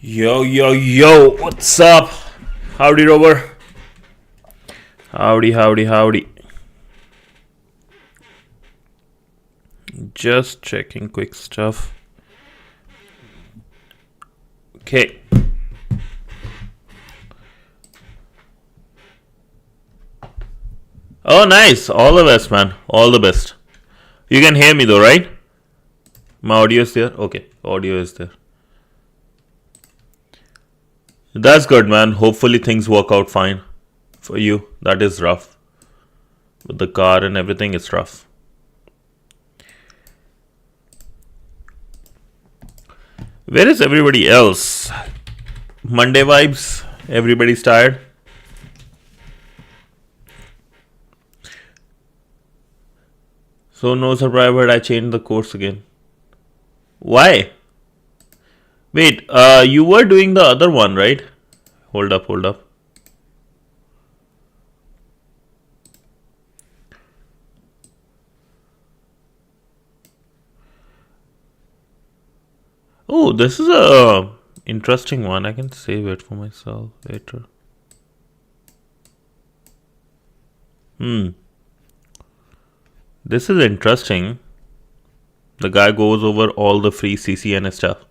Yo, yo, yo, what's up? Howdy, Rover. Howdy, howdy, howdy. Just checking quick stuff. Okay. Oh, nice. All the best, man. All the best. You can hear me though, right? My audio is there? Okay, audio is there. That's good, man. Hopefully things work out fine for you. That is rough. With the car and everything, it's rough. Where is everybody else? Monday vibes? Everybody's tired? So no surprise, but I changed the course again. Why? Wait, you were doing the other one, right? Hold up, hold up. Oh, this is a interesting one. I can save it for myself later. This is interesting. The guy goes over all the free CCNA stuff.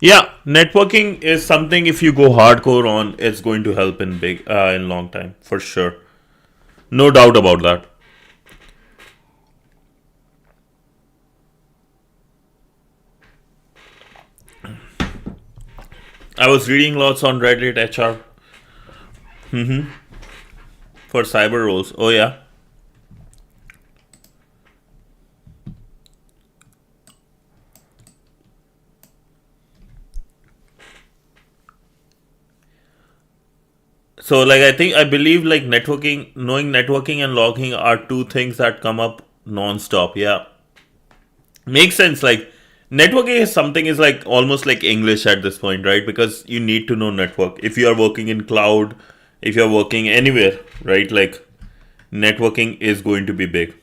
Yeah, networking is something if you go hardcore on, it's going to help in long time, for sure. No doubt about that. I was reading lots on Reddit HR. For cyber roles. Oh yeah. So I believe like knowing networking and logging are two things that come up non-stop. Yeah. Makes sense. Like networking is something is like almost like English at this point, right? Because you need to know network. If you are working in cloud, if you are working anywhere, right? Like networking is going to be big.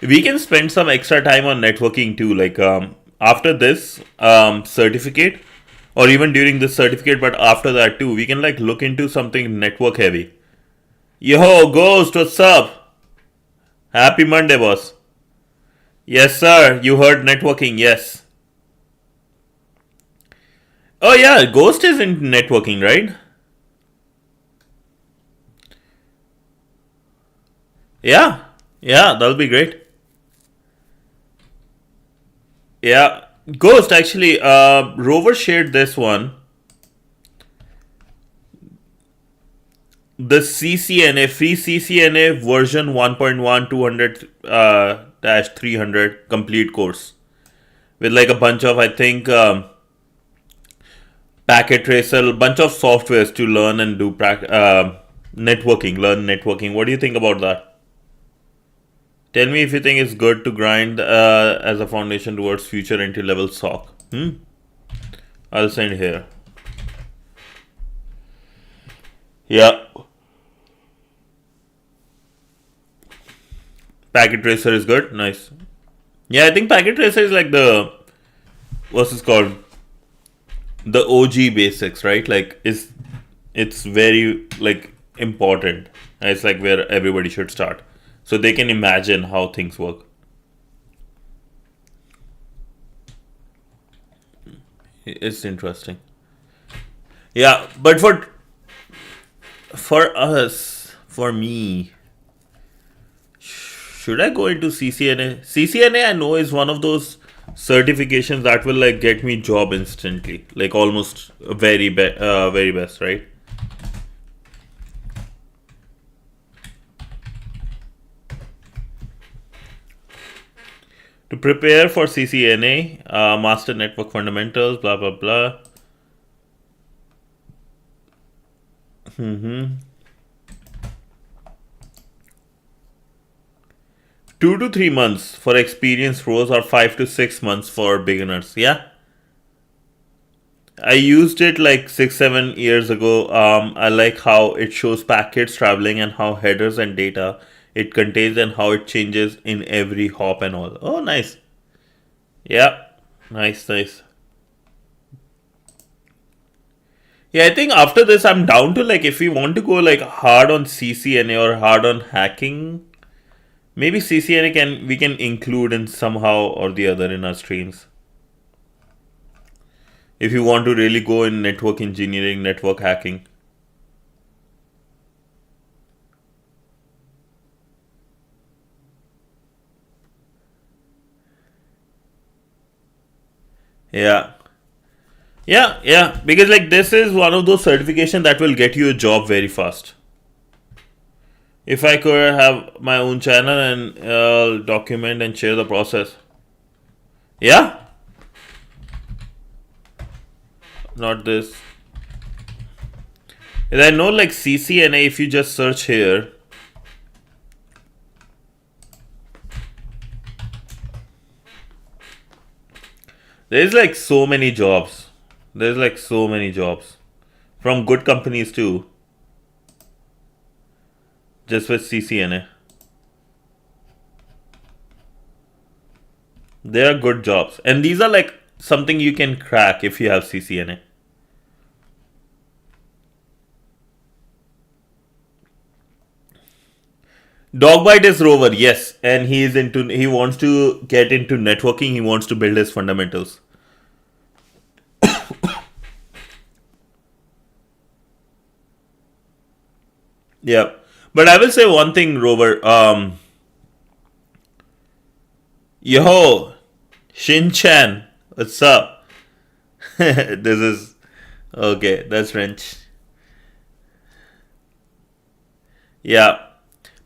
We can spend some extra time on networking too. Like after this certificate, or even during this certificate, but after that too, we can like look into something network heavy. Yo, Ghost, what's up? Happy Monday, boss. Yes, sir. You heard networking, yes. Oh yeah, Ghost is in networking, right? Yeah, yeah, that'll be great. Yeah, Ghost actually, Rover shared this one. The CCNA, free CCNA version 1.1 200 300 complete course with like a bunch of, I think, packet tracer, bunch of softwares to learn and do networking, learn networking. What do you think about that? Tell me if you think it's good to grind as a foundation towards future entry level SOC. I'll send here. Yeah. Packet tracer is good. Nice. Yeah, I think packet tracer is like what's this called? The OG basics, right? Like it's very like important. It's like where everybody should start. So they can imagine how things work. It's interesting. Yeah, but for me, should I go into CCNA? CCNA I know is one of those certifications that will like get me job instantly, like almost very best, right? To prepare for CCNA, Master Network Fundamentals, blah blah blah. 2 to 3 months for experienced pros or 5 to 6 months for beginners. Yeah, I used it like 6 7 years ago. I like how it shows packets traveling and how headers and data it contains and how it changes in every hop and all. Oh, nice. Yeah, nice, nice. Yeah, I think after this, I'm down to like if we want to go like hard on CCNA or hard on hacking, maybe CCNA we can include in somehow or the other in our streams. If you want to really go in network engineering, network hacking. Yeah. Yeah. Because like this is one of those certifications that will get you a job very fast. If I could have my own channel and document and share the process. Yeah? Not this. And I know like CCNA, if you just search here. There's like so many jobs. There's like so many jobs. From good companies too. Just with CCNA. They are good jobs. And these are like something you can crack if you have CCNA. Dogbite is Rover, yes, and he wants to get into networking, he wants to build his fundamentals. Yeah. But I will say one thing, Rover. Yo, Shin-chan, what's up? This is okay, that's French. Yeah.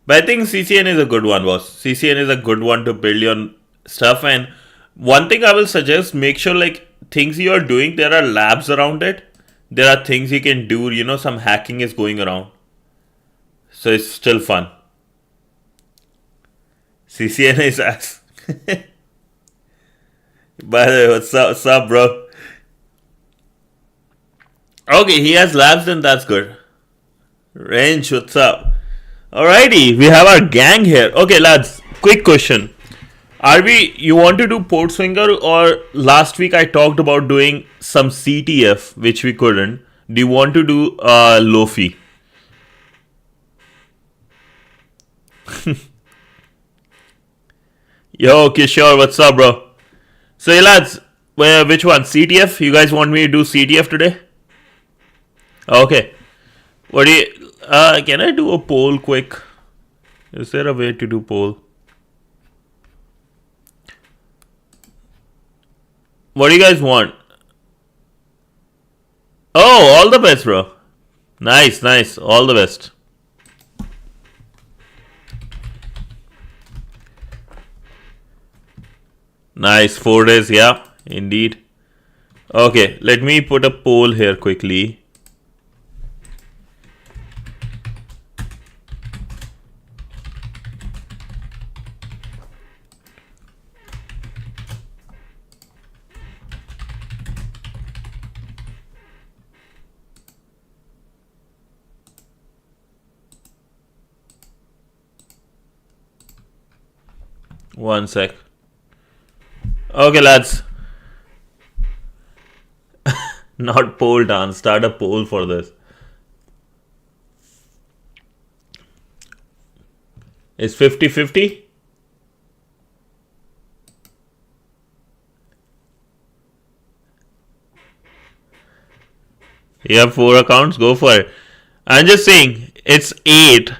But I think CCN is a good one, boss. CCN is a good one to build your stuff. And one thing I will suggest, make sure like things you are doing, there are labs around it. There are things you can do, some hacking is going around. So it's still fun. CCN is ass. By the way, what's up, bro? Okay, he has labs, then that's good. Range, what's up? Alrighty, we have our gang here. Okay, lads, quick question. You want to do PortSwigger, or last week I talked about doing some CTF, which we couldn't. Do you want to do Lofi? Yo, okay, sure, what's up, bro? So, hey, lads, which one? CTF? You guys want me to do CTF today? Okay. What do you... can I do a poll quick? Is there a way to do poll? What do you guys want? Oh, all the best, bro. Nice. All the best. Nice. 4 days, yeah, indeed. Okay, let me put a poll here quickly. One sec. Okay, lads. Not poll dance. Start a poll for this. Is 50-50? You have 4 accounts? Go for it. I'm just saying, it's 8.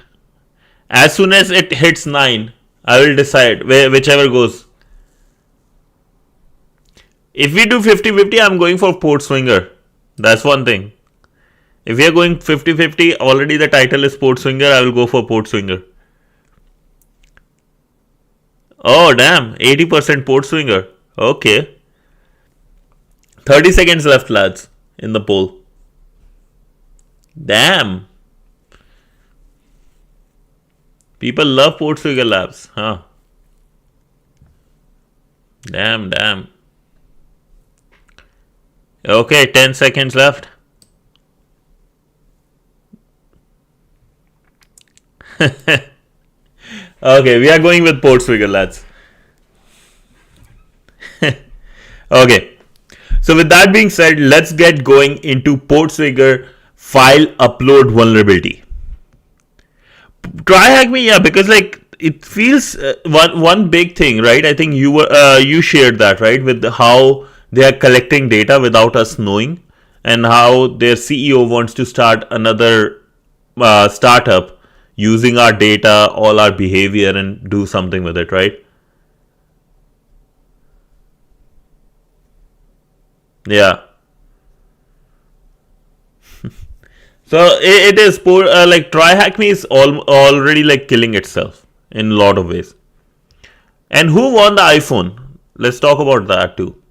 As soon as it hits 9, I will decide whichever goes. If we do 50-50, I'm going for PortSwigger. That's one thing. If we are going 50-50, already the title is PortSwigger, I will go for PortSwigger. Oh, damn. 80% PortSwigger. Okay. 30 seconds left, lads, in the poll. Damn. People love PortSwigger labs, huh? Damn. Okay, 10 seconds left. Okay, we are going with PortSwigger, lads. Okay. So with that being said, let's get going into PortSwigger file upload vulnerability. TryHackMe, yeah, because like it feels one big thing, right? I think you shared that, right, with how they are collecting data without us knowing, and how their CEO wants to start another startup using our data, all our behavior, and do something with it, right? Yeah. So it is poor. Like TryHackMe is already like killing itself in a lot of ways. And who won the iPhone? Let's talk about that too.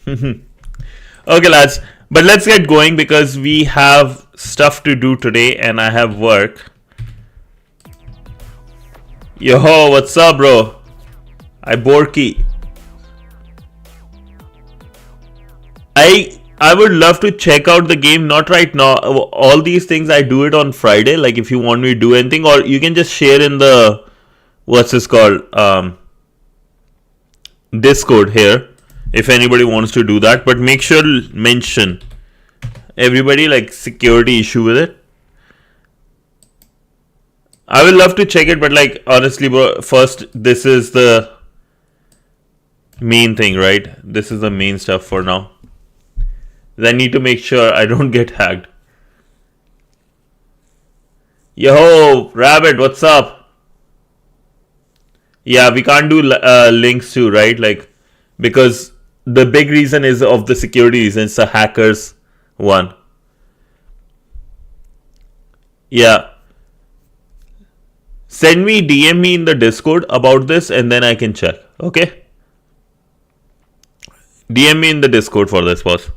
Okay, lads. But let's get going because we have stuff to do today and I have work. Yo, what's up, bro? I Borky. I would love to check out the game, not right now. All these things I do it on Friday. Like if you want me to do anything, or you can just share in the what's this called Discord here if anybody wants to do that. But make sure to mention everybody like security issue with it. I will love to check it, but like honestly, bro, first this is the main thing, right? This is the main stuff for now. I need to make sure I don't get hacked. Yo, Rabbit, what's up? Yeah, we can't do links too, right? Like, because the big reason is of the security reasons, the hackers one. Yeah. Send me, DM me in the Discord about this and then I can check. Okay? DM me in the Discord for this, boss.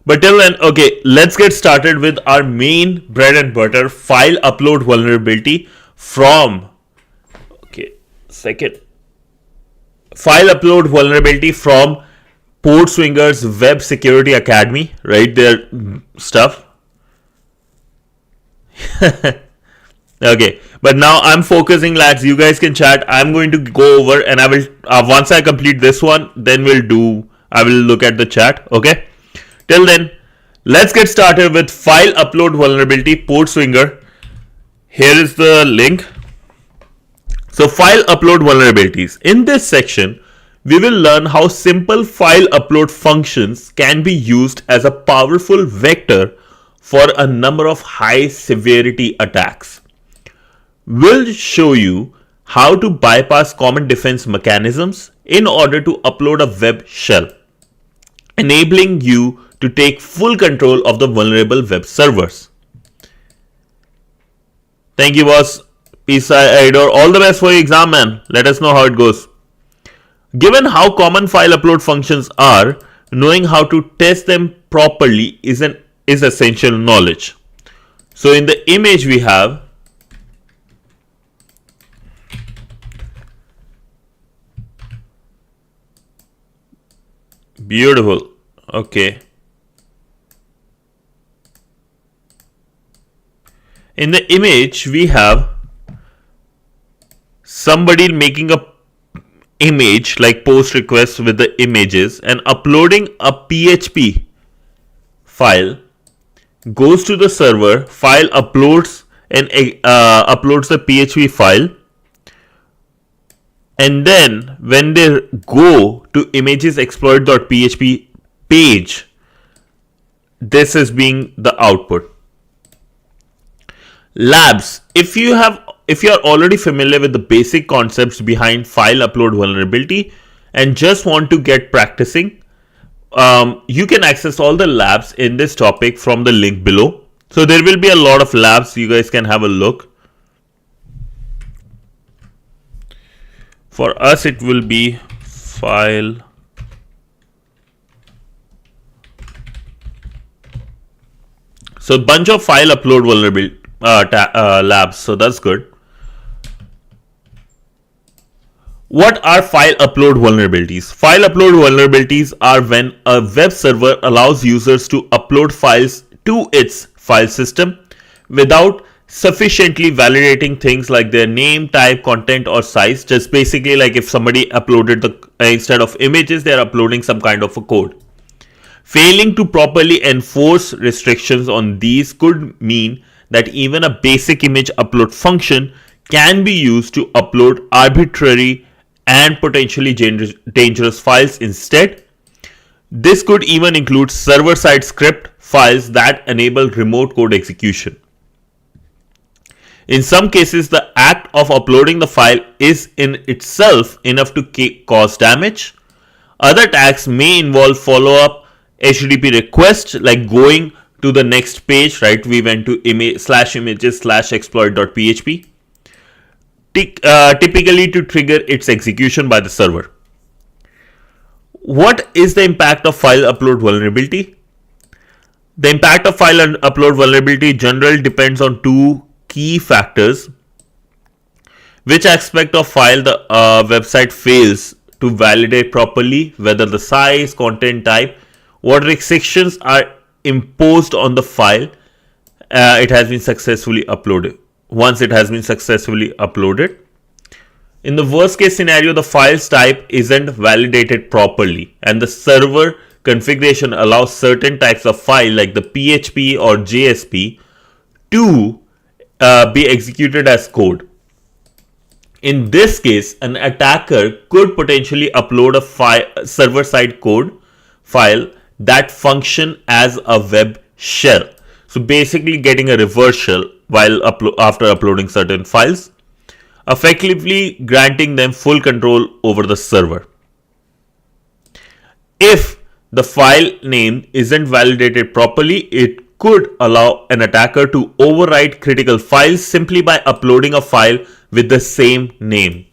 But till then, okay, let's get started with our main bread and butter file upload vulnerability from, okay, second. File upload vulnerability from PortSwigger's Web Security Academy, right? Their stuff. Okay, but now I'm focusing, lads. You guys can chat. I'm going to go over and I will, once I complete this one, then I will look at the chat, okay? Till then, let's get started with file upload vulnerability PortSwigger. Here is the link. So file upload vulnerabilities. In this section, we will learn how simple file upload functions can be used as a powerful vector for a number of high severity attacks. We'll show you how to bypass common defense mechanisms in order to upload a web shell, enabling you to take full control of the vulnerable web servers. Thank you, boss. Peace, Idor. All the best for your exam, man. Let us know how it goes. Given how common file upload functions are, knowing how to test them properly is essential knowledge. So in the image we have beautiful. Okay. In the image, we have somebody making a image like post request with the images and uploading a PHP file, goes to the server, file uploads and uploads the PHP file, and then when they go to images.exploit.php page, this is being the output. Labs, if you are already familiar with the basic concepts behind file upload vulnerability and just want to get practicing, you can access all the labs in this topic from the link below. So there will be a lot of labs, you guys can have a look. For us it will be file so bunch of file upload vulnerability labs, so that's good. What are file upload vulnerabilities? File upload vulnerabilities are when a web server allows users to upload files to its file system without sufficiently validating things like their name, type, content, or size. Just basically like if somebody uploaded instead of images, they're uploading some kind of a code. Failing to properly enforce restrictions on these could mean that even a basic image upload function can be used to upload arbitrary and potentially dangerous files instead. This could even include server-side script files that enable remote code execution. In some cases, the act of uploading the file is in itself enough to cause damage. Other attacks may involve follow-up HTTP requests, like going to the next page, right? We went to images/exploit.php, typically to trigger its execution by the server. What is the impact of file upload vulnerability? The impact of file upload vulnerability generally depends on two key factors: which aspect of file the website fails to validate properly, whether the size, content type, what restrictions are imposed on the file it has been successfully uploaded. Once it has been successfully uploaded, in the worst case scenario, the file's type isn't validated properly and the server configuration allows certain types of file like the PHP or JSP to be executed as code. In this case, an attacker could potentially upload a server-side code file that function as a web shell. So basically getting a reverse shell while after uploading certain files, effectively granting them full control over the server. If the file name isn't validated properly, it could allow an attacker to overwrite critical files simply by uploading a file with the same name.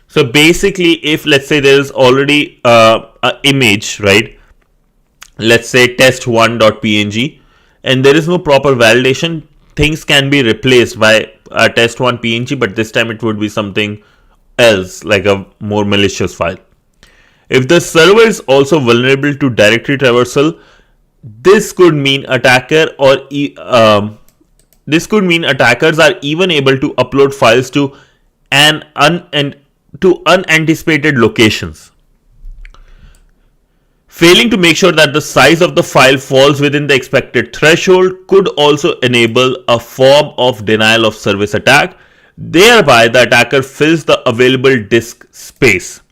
So basically, if let's say there is already an image, right? Let's say test1.png, and there is no proper validation, things can be replaced by a test1.png, but this time it would be something else, like a more malicious file. If the server is also vulnerable to directory traversal, this could mean attackers are even able to upload files to unanticipated locations. Failing to make sure that the size of the file falls within the expected threshold could also enable a form of denial of service attack. Thereby, the attacker fills the available disk space.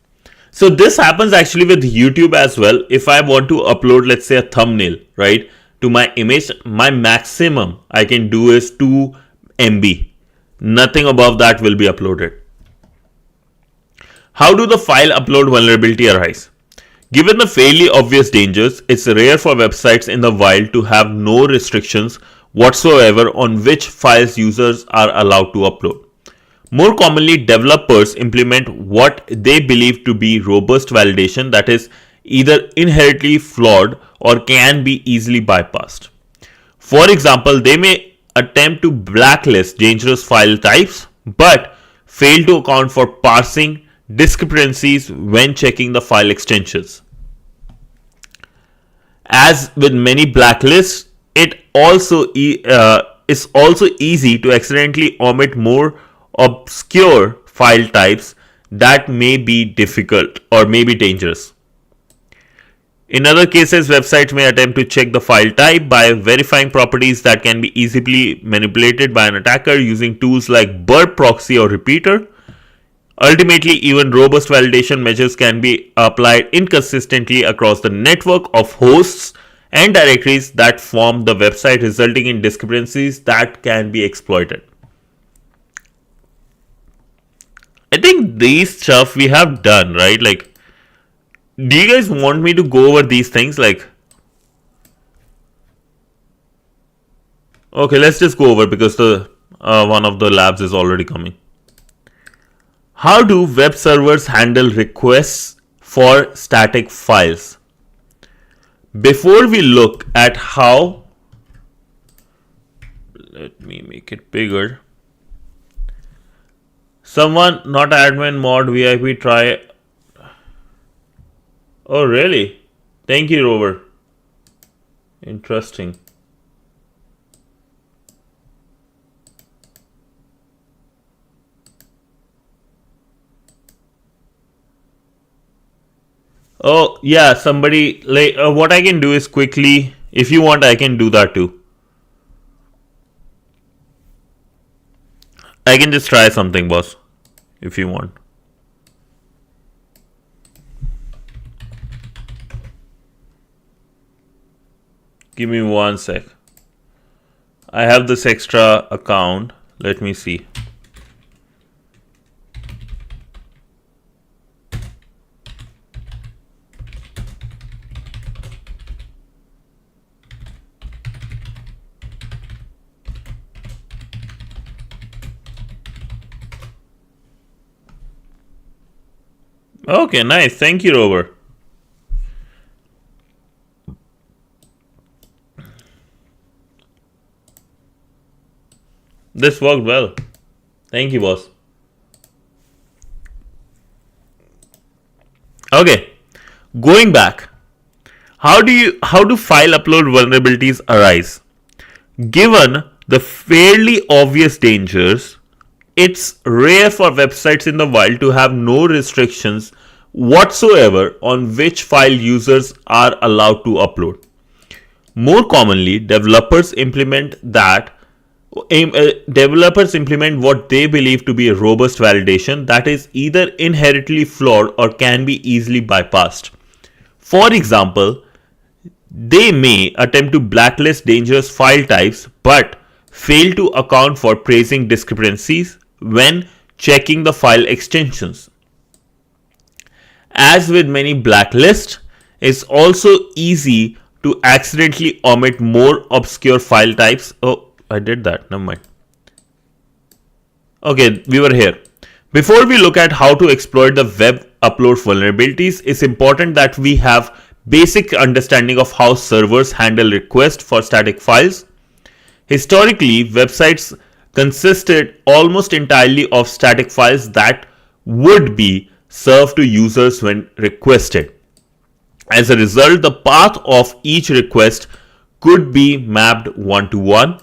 So this happens actually with YouTube as well. If I want to upload, let's say, a thumbnail, right, to my image, my maximum I can do is 2 MB. Nothing above that will be uploaded. How do the file upload vulnerability arise? Given the fairly obvious dangers, it's rare for websites in the wild to have no restrictions whatsoever on which files users are allowed to upload. More commonly, developers implement what they believe to be robust validation that is either inherently flawed or can be easily bypassed. For example, they may attempt to blacklist dangerous file types but fail to account for parsing discrepancies when checking the file extensions. As with many blacklists, it is also easy to accidentally omit more obscure file types that may be difficult or may be dangerous. In other cases, websites may attempt to check the file type by verifying properties that can be easily manipulated by an attacker using tools like burp proxy or repeater. Ultimately, even robust validation measures can be applied inconsistently across the network of hosts and directories that form the website, resulting in discrepancies that can be exploited. I think these stuff we have done, right? Like, do you guys want me to go over these things? Like, okay, let's just go over because the one of the labs is already coming. How do web servers handle requests for static files? Before we look at how, let me make it bigger. Someone not admin mod VIP try. Oh really? Thank you, Rover. Interesting. Oh, yeah, somebody, like, what I can do is quickly, if you want, I can do that too. I can just try something, boss, if you want. Give me 1 sec. I have this extra account. Let me see. Okay, nice. Thank you, Robert. This worked well. Thank you, boss. Okay, going back. How do file upload vulnerabilities arise? Given the fairly obvious dangers, it's rare for websites in the wild to have no restrictions whatsoever on which file users are allowed to upload. More commonly, developers implement what they believe to be a robust validation that is either inherently flawed or can be easily bypassed. For example, they may attempt to blacklist dangerous file types but fail to account for tracing discrepancies when checking the file extensions. As with many blacklists, it's also easy to accidentally omit more obscure file types. Oh, I did that. Never mind. Okay, we were here. Before we look at how to exploit the web upload vulnerabilities, it's important that we have basic understanding of how servers handle requests for static files. Historically, websites consisted almost entirely of static files that would be served to users when requested. As a result, the path of each request could be mapped one-to-one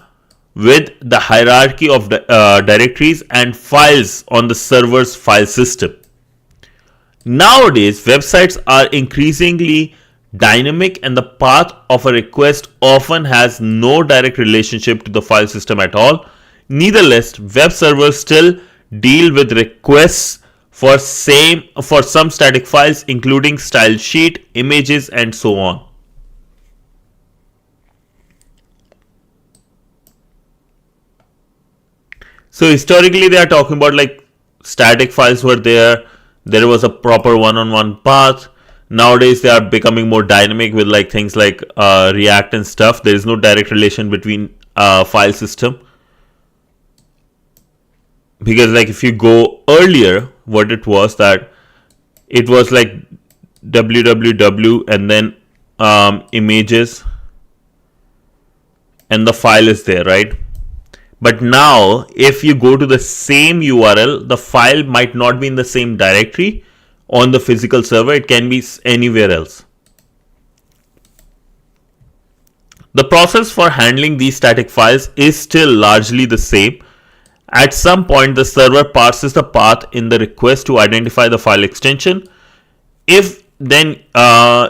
with the hierarchy of directories and files on the server's file system. Nowadays, websites are increasingly dynamic and the path of a request often has no direct relationship to the file system at all. Nevertheless, web servers still deal with requests for some static files including style sheet, images and so on. So historically they are talking about like static files were there was a proper one-on-one path. Nowadays they are becoming more dynamic with like things like React and stuff. There is no direct relation between file system, because like if you go earlier, what it was that it was like www and then images and the file is there, right? But now if you go to the same URL, the file might not be in the same directory on the physical server, it can be anywhere else. The process for handling these static files is still largely the same. At some point, the server parses the path in the request to identify the file extension. If then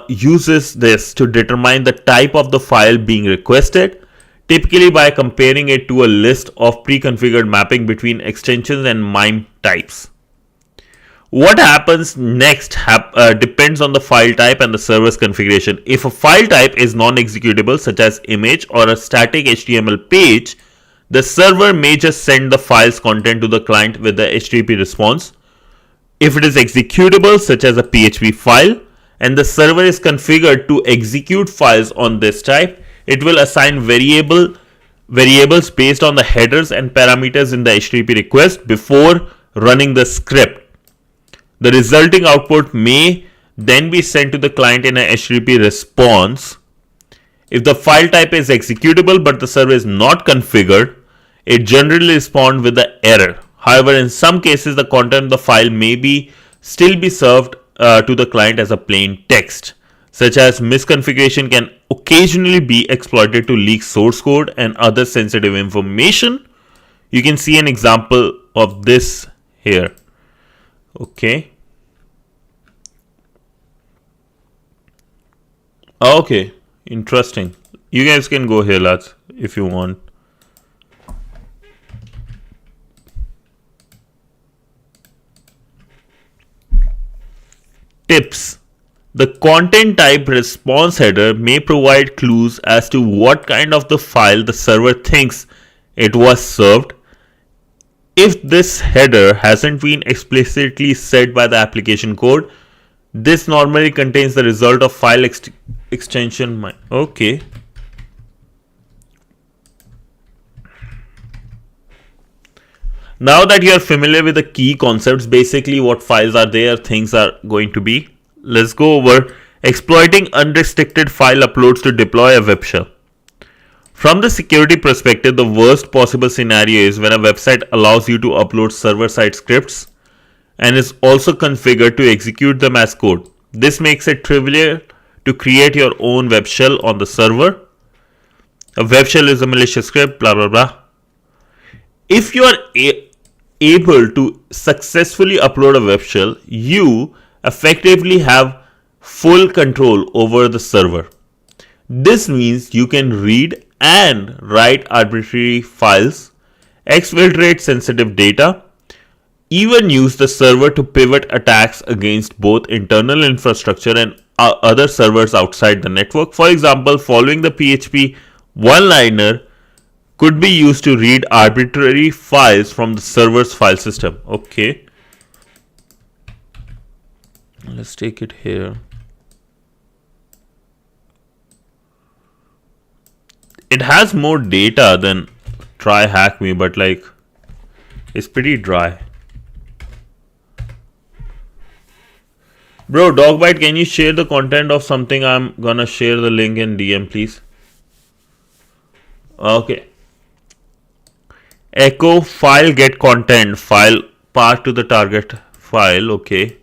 uses this to determine the type of the file being requested, typically by comparing it to a list of pre-configured mapping between extensions and MIME types. What happens next depends on the file type and the server's configuration. If a file type is non-executable, such as image or a static HTML page, the server may just send the file's content to the client with the HTTP response. If it is executable, such as a PHP file, and the server is configured to execute files on this type, it will assign variables based on the headers and parameters in the HTTP request before running the script. The resulting output may then be sent to the client in a HTTP response. If the file type is executable but the server is not configured, it generally responds with the error. However, in some cases, the content of the file may still be served to the client as a plain text. Such as misconfiguration can occasionally be exploited to leak source code and other sensitive information. You can see an example of this here. Okay. Okay, interesting. You guys can go here, lads, if you want. Tips. The content type response header may provide clues as to what kind of the file the server thinks it was served. If this header hasn't been explicitly set by the application code, this normally contains the result of file extension. Okay. Now that you are familiar with the key concepts, basically what files are there, things are going to be, let's go over exploiting unrestricted file uploads to deploy a web shell. From the security perspective, the worst possible scenario is when a website allows you to upload server-side scripts and is also configured to execute them as code. This makes it trivial to create your own web shell on the server. A web shell is a malicious script, blah blah blah. If you are able to successfully upload a web shell, you effectively have full control over the server. This means you can read and write arbitrary files, exfiltrate sensitive data, even use the server to pivot attacks against both internal infrastructure and other servers outside the network. For example, following the PHP one-liner could be used to read arbitrary files from the server's file system. Okay. Let's take it here. It has more data than TryHackMe, but like it's pretty dry. Bro, Dogbite, can you share the content of something? I'm gonna share the link in DM, please. Okay. Echo file get content file path to the target file. Okay.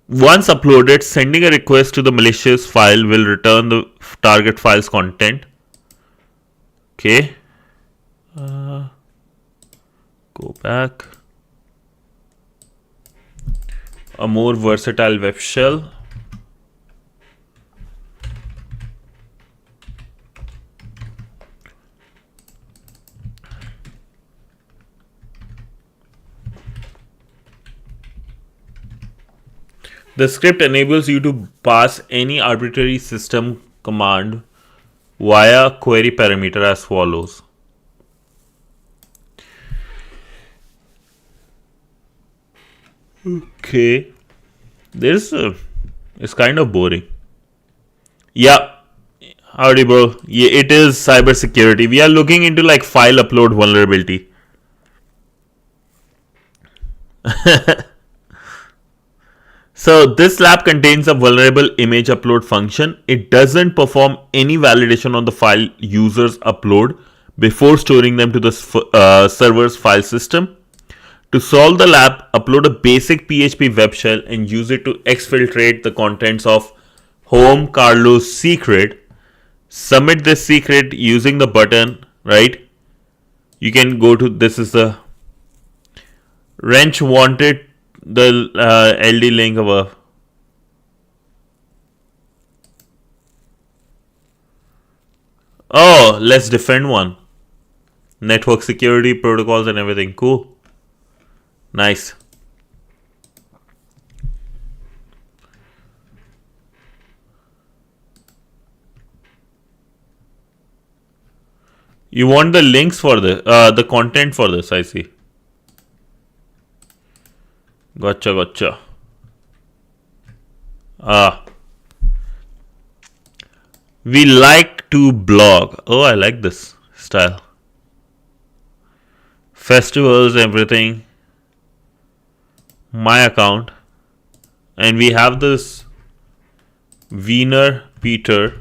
Once uploaded, sending a request to the malicious file will return the target file's content. Okay. Go back. A more versatile web shell. The script enables you to pass any arbitrary system command via query parameter as follows. Okay. It's kind of boring. Yeah. Howdy, bro. Yeah, it is CyberSecurity. We are looking into like file upload vulnerability. So this lab contains a vulnerable image upload function. It doesn't perform any validation on the file users upload before storing them to the server's file system. To solve the lab, upload a basic PHP web shell and use it to exfiltrate the contents of home Carlos secret. Submit this secret using the button, right? You can go to, this is the wrench wanted, the LD link above. Oh, let's defend one. Network security protocols and everything. Cool. Nice. You want the links for the content for this, I see. Gotcha. We like to blog. Oh, I like this style. Festivals, everything. My account. And we have this Wiener Peter.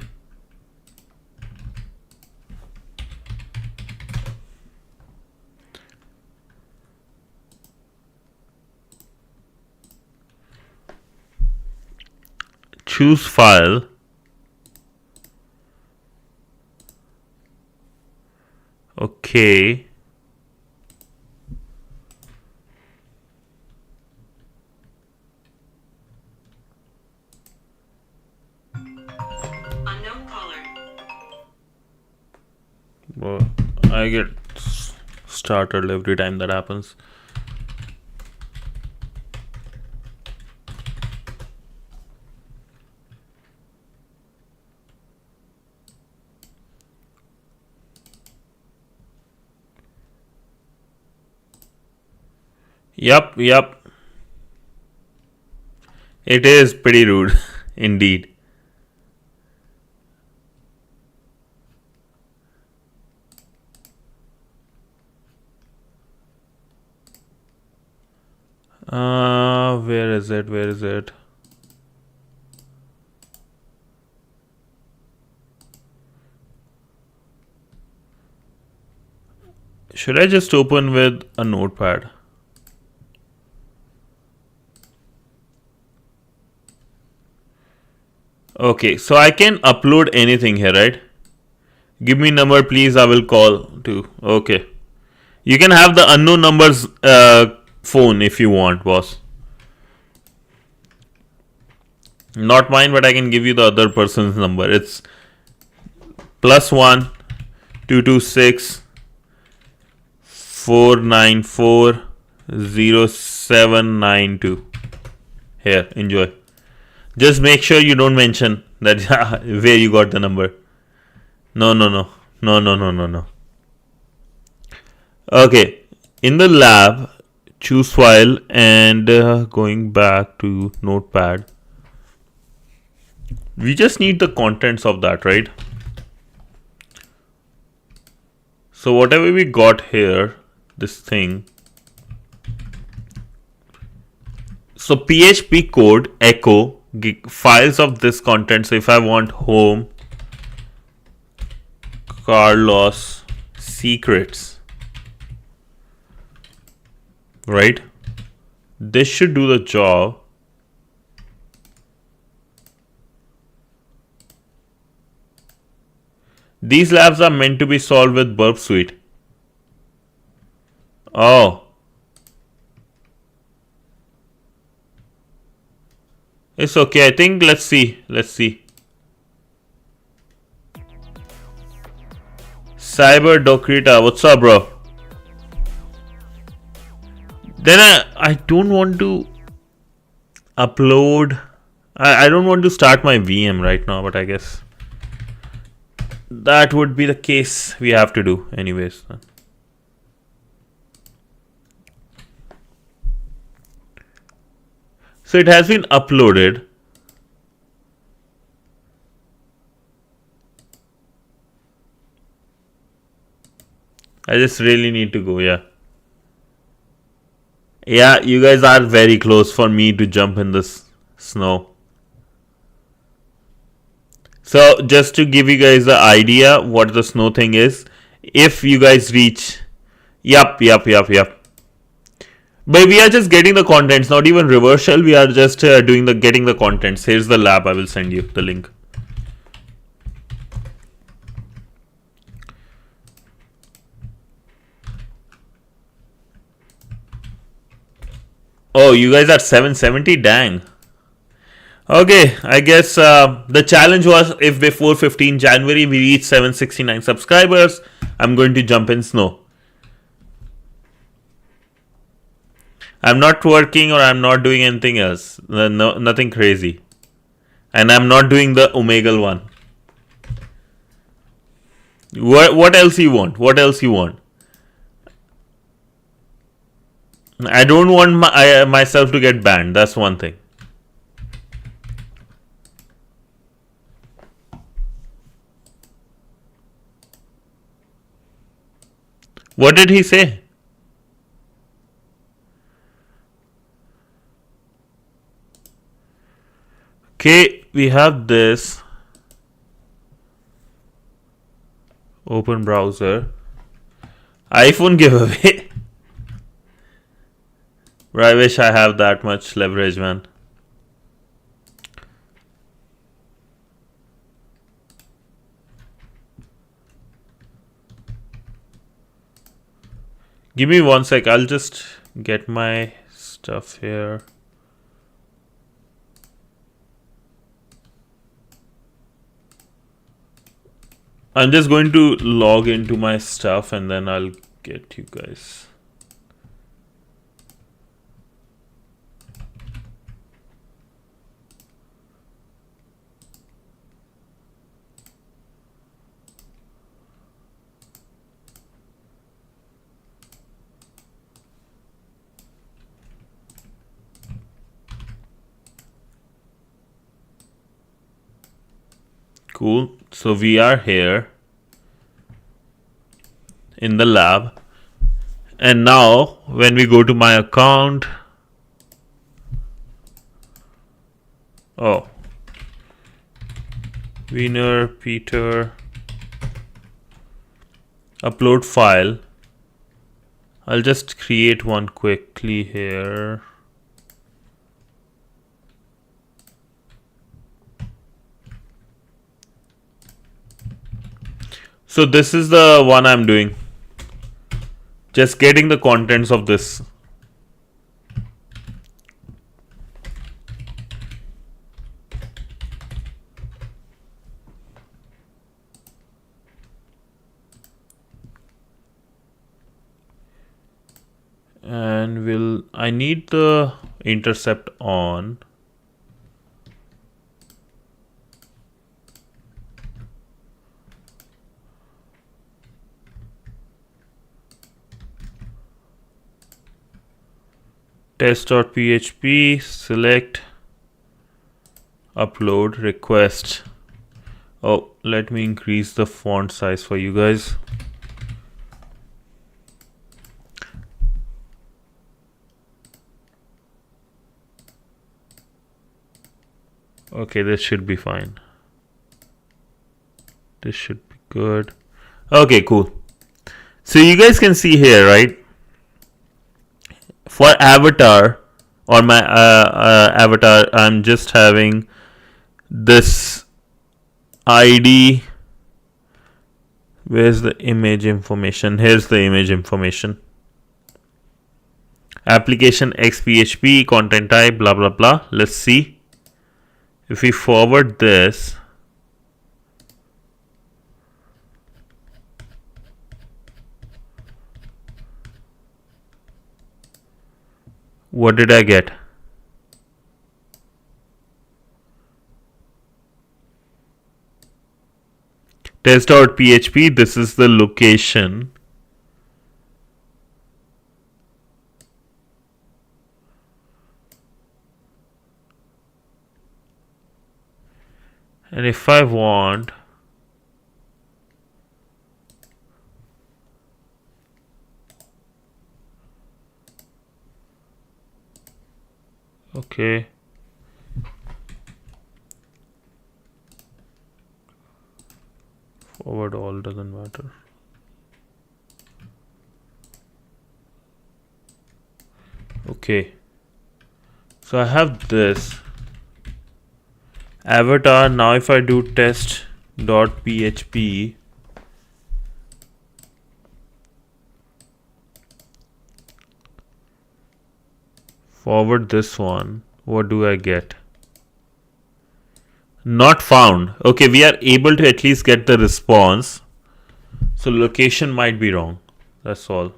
Choose file. Okay. I get startled every time that happens. Yup. It is pretty rude, indeed. Where is it? Should I just open with a notepad? Okay, so I can upload anything here, right? Give me number, please. I will call to. Okay. You can have the unknown numbers phone if you want, boss. Not mine, but I can give you the other person's number. It's +1 226 494 0792. Here, enjoy. Just make sure you don't mention that where you got the number. No. Okay, in the lab, choose file and going back to notepad. We just need the contents of that, right? So whatever we got here, this thing. So PHP code echo files of this content. So if I want home Carlos secrets, right? This should do the job. These labs are meant to be solved with burpsuite. Oh. It's okay. I think let's see. CyberSecurity, what's up, bro? Then I don't want to upload. I don't want to start my VM right now, but I guess that would be the case we have to do anyways. So it has been uploaded. I just really need to go, yeah. Yeah, you guys are very close for me to jump in this snow. So just to give you guys the idea what the snow thing is, if you guys reach, yup. But we are just getting the contents, not even reverse shell. We are just getting the contents. Here's the lab. I will send you the link. Oh, you guys are 770? Dang. Okay, I guess the challenge was if before 15 January we reach 769 subscribers, I'm going to jump in snow. I'm not working or I'm not doing anything else. No, nothing crazy. And I'm not doing the Omegle one. What else you want? I don't want myself to get banned. That's one thing. What did he say? Okay, we have this. Open browser. iPhone giveaway. Bro, I wish I have that much leverage, man. Give me 1 sec. I'll just get my stuff here. I'm just going to log into my stuff and then I'll get you guys. Cool. So we are here in the lab. And now when we go to my account, Wiener Peter upload file. I'll just create one quickly here. So this is the one I'm doing. Just getting the contents of this. And I need the intercept on. Test.php, select, upload, request. Oh, let me increase the font size for you guys. Okay, this should be fine. This should be good. Okay, cool. So you guys can see here, right? For avatar, on my avatar, I'm just having this ID. Where's the image information? Here's the image information. Application XPHP, content type, blah blah blah. Let's see. If we forward this, what did I get? Test.php, this is the location. And if I want, okay, forward all doesn't matter. Okay, so I have this avatar. Now if I do test.php, forward this one, what do I get? Not found. Okay, we are able to at least get the response. So location might be wrong. That's all.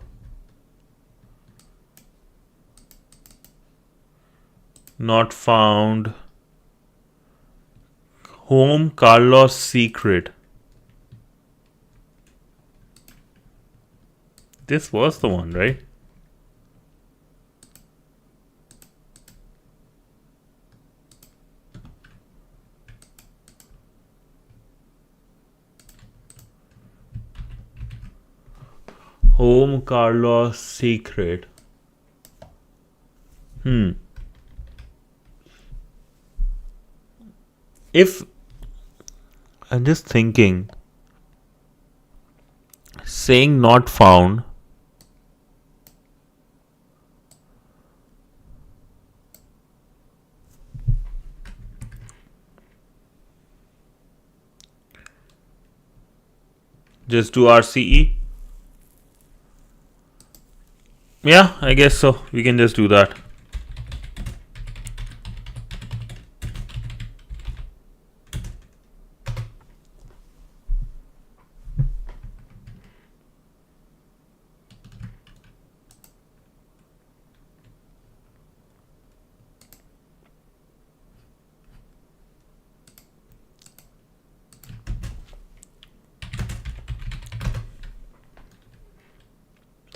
Not found. Home Carlos secret. This was the one, right? Home Carlos secret. If I'm just thinking, saying not found, just do RCE. Yeah, I guess so. We can just do that.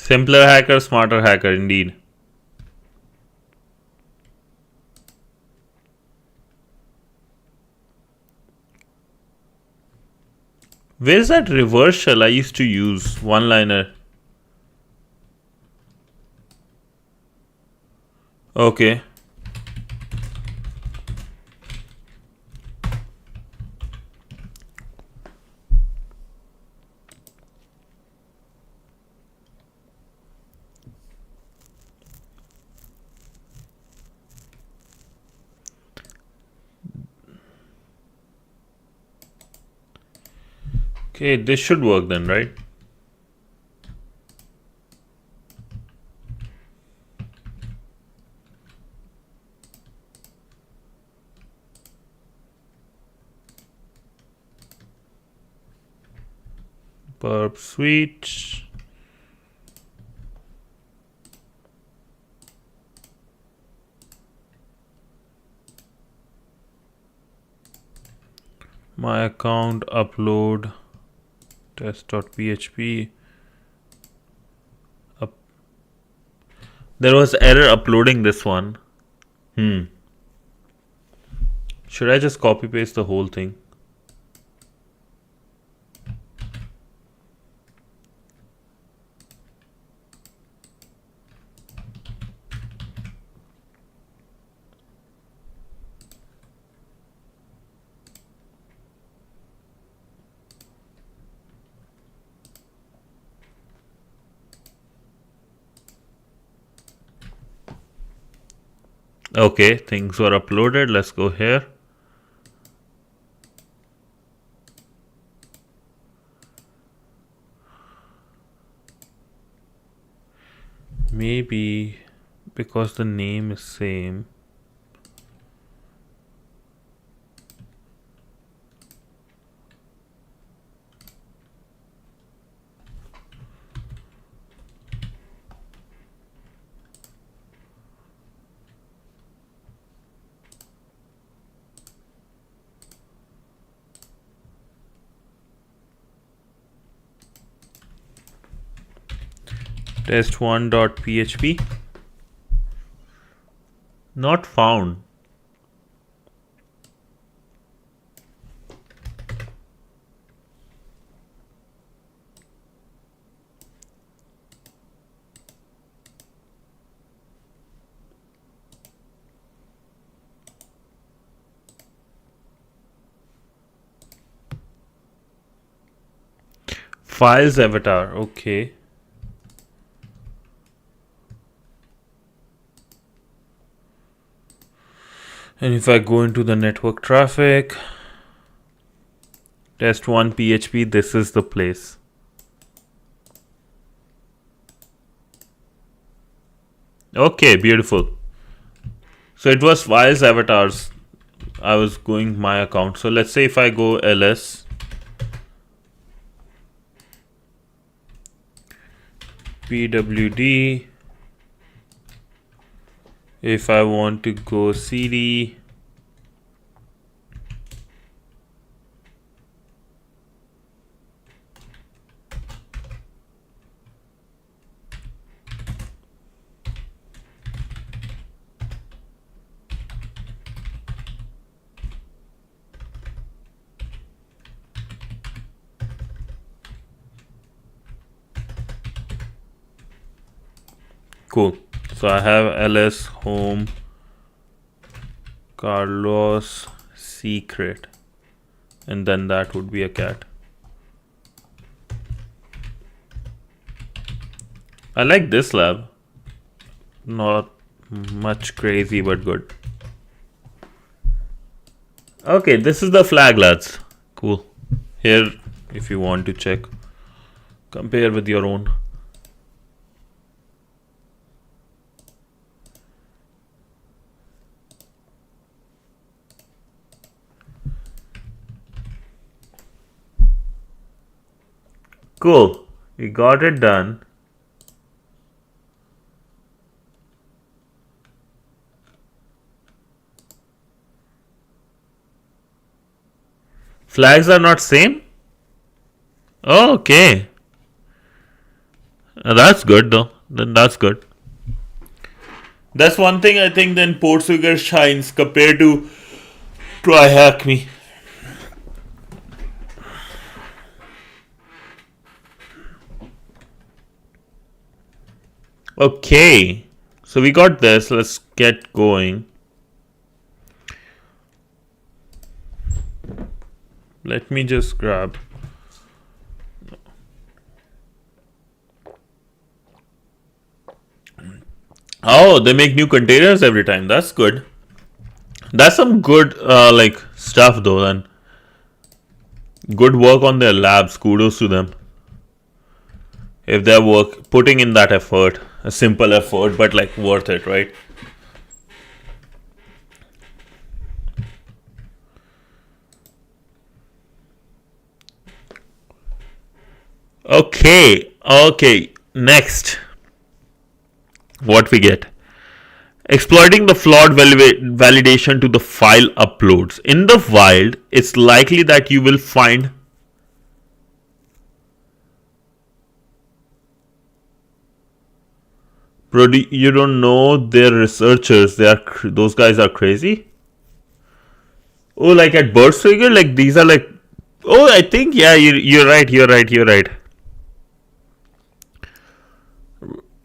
Simpler hacker, smarter hacker, indeed. Where's that reverse shell I used to use? One-liner. Okay. Okay, this should work then, right? burpsuite. My account upload test.php. There was error uploading this one. Should I just copy paste the whole thing? Okay, things were uploaded. Let's go here. Maybe because the name is same. Test1.php. Not found. Files avatar. Okay. And if I go into the network traffic, test1 PHP, this is the place. Okay, beautiful. So it was files avatars. I was going my account. So let's say if I go ls pwd, if I want to go cd, cool. So I have ls home Carlos secret, and then that would be a cat. I like this lab. Not much crazy, but good. Okay, this is the flag, lads. Cool. Here, if you want to check, compare with your own. Cool. We got it done. Flags are not same? Oh, okay. That's good though. Then that's good. That's one thing I think then PortSwigger shines compared to TryHackMe. Okay, so we got this. Let's get going. Let me just grab. Oh, they make new containers every time. That's good. That's some good like stuff though. Then good work on their labs. Kudos to them. If they're putting in that effort, a simple effort, but like worth it, right? Okay, next, what we get? Exploiting the flawed validation to the file uploads. In the wild, it's likely that you will find you don't know they're researchers. Those guys are crazy. Oh, like at burpsuite, like these are like. Oh, I think yeah, you're right.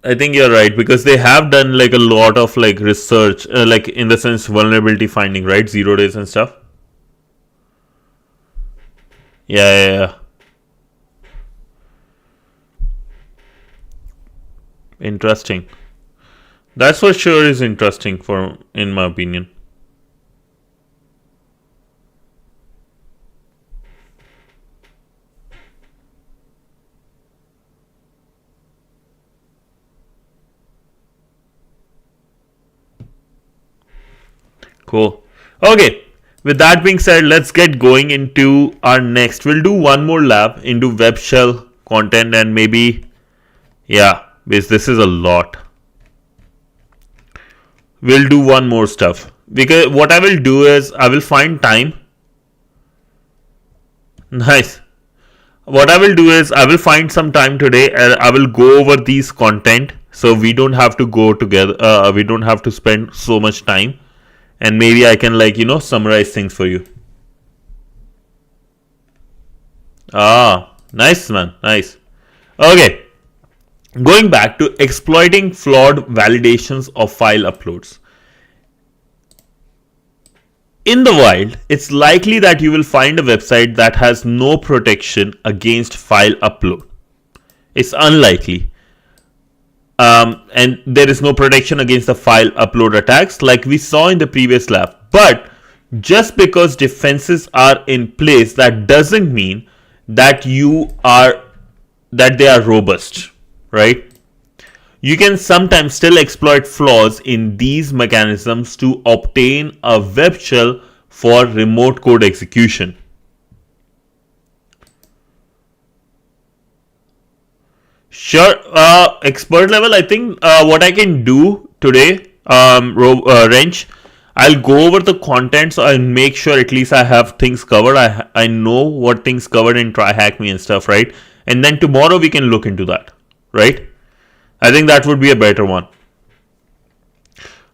I think you're right because they have done like a lot of like research, like in the sense vulnerability finding, right? 0 days and stuff. Yeah. Interesting. That's for sure is interesting in my opinion. Cool. Okay. With that being said, let's get going into our next. We'll do one more lab into web shell content and maybe, yeah, because this is a lot. We'll do one more stuff because what I will do is I will find time. Nice. What I will do is I will find some time today and I will go over these content so we don't have to go together. We don't have to spend so much time. And maybe I can like summarize things for you. Nice man, nice. Okay, going back to exploiting flawed validations of file uploads. In the wild, it's likely that you will find a website that has no protection against file upload. It's unlikely. And there is no protection against the file upload attacks like we saw in the previous lab. But just because defenses are in place, that doesn't mean that they are robust, right? You can sometimes still exploit flaws in these mechanisms to obtain a web shell for remote code execution. Sure, expert level. I think what I can do today, Wrench, I'll go over the contents and make sure at least I have things covered. I know what things covered in TryHackMe and stuff, right? And then tomorrow we can look into that, right? I think that would be a better one.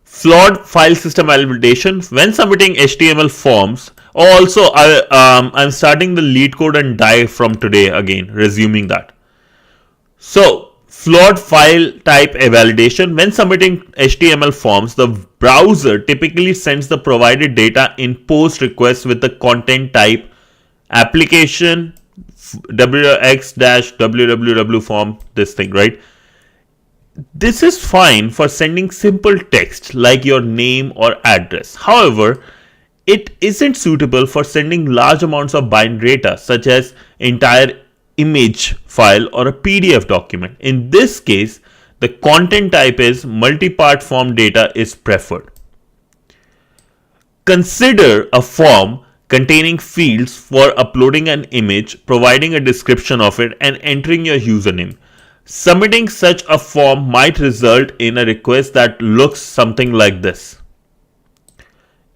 Flawed file system validation when submitting HTML forms. Also, I'm starting the lead code and dive from today again, resuming that. So, flawed file type validation. When submitting HTML forms, the browser typically sends the provided data in post request with the content type application wx-www form, this thing, right? This is fine for sending simple text like your name or address. However, it isn't suitable for sending large amounts of binary data such as entire image file or a PDF document. In this case, the content type is multi-part form data is preferred. Consider a form containing fields for uploading an image, providing a description of it, and entering your username. Submitting such a form might result in a request that looks something like this.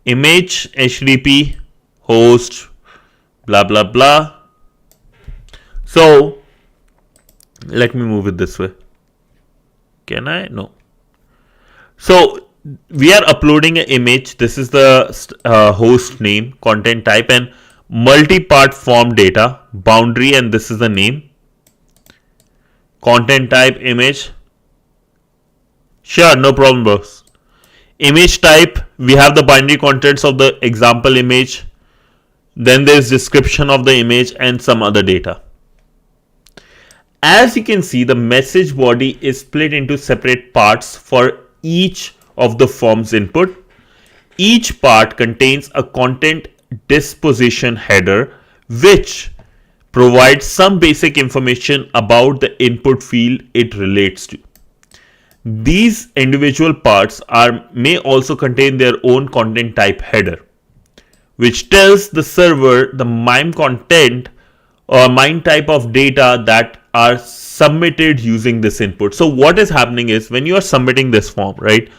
Image, HTTP, host, blah blah blah. So let me move it this way. Can I? No. So we are uploading an image. This is the host name, content type, and multi-part form data, boundary, and this is the name. Content type, image. Sure, no problem, bros. Image type, we have the binary contents of the example image. Then there's description of the image and some other data. As you can see, the message body is split into separate parts for each of the form's input. Each part contains a content disposition header which provides some basic information about the input field it relates to. These individual parts may also contain their own content type header, which tells the server the MIME content or MIME type of data that are submitted using this input. So what is happening is when you are submitting this form, right,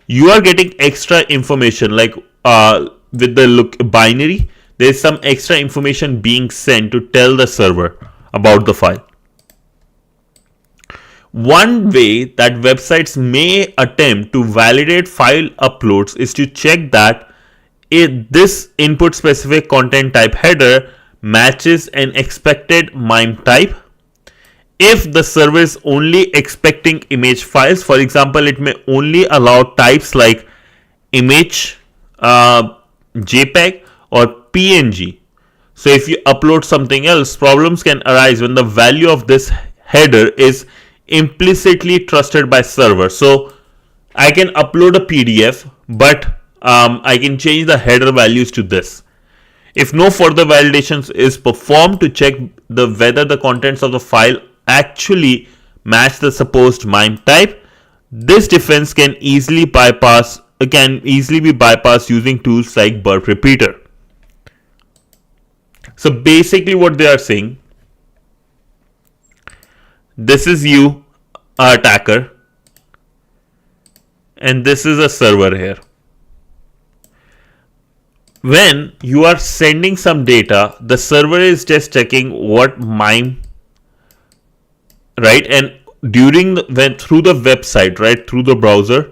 you are getting extra information like with the binary, there is some extra information being sent to tell the server about the file. One way that websites may attempt to validate file uploads is to check that this input specific content type header matches an expected MIME type. If the server is only expecting image files, for example, it may only allow types like image, JPEG or PNG. So if you upload something else, problems can arise when the value of this header is implicitly trusted by server. So I can upload a PDF, but I can change the header values to this. If no further validations is performed to check whether the contents of the file actually match the supposed MIME type, this defense can easily be bypassed using tools like burp repeater. So basically what they are saying, this is you, attacker, and this is a server here. When you are sending some data, the server is just checking what MIME, right? And when through the website, right, through the browser,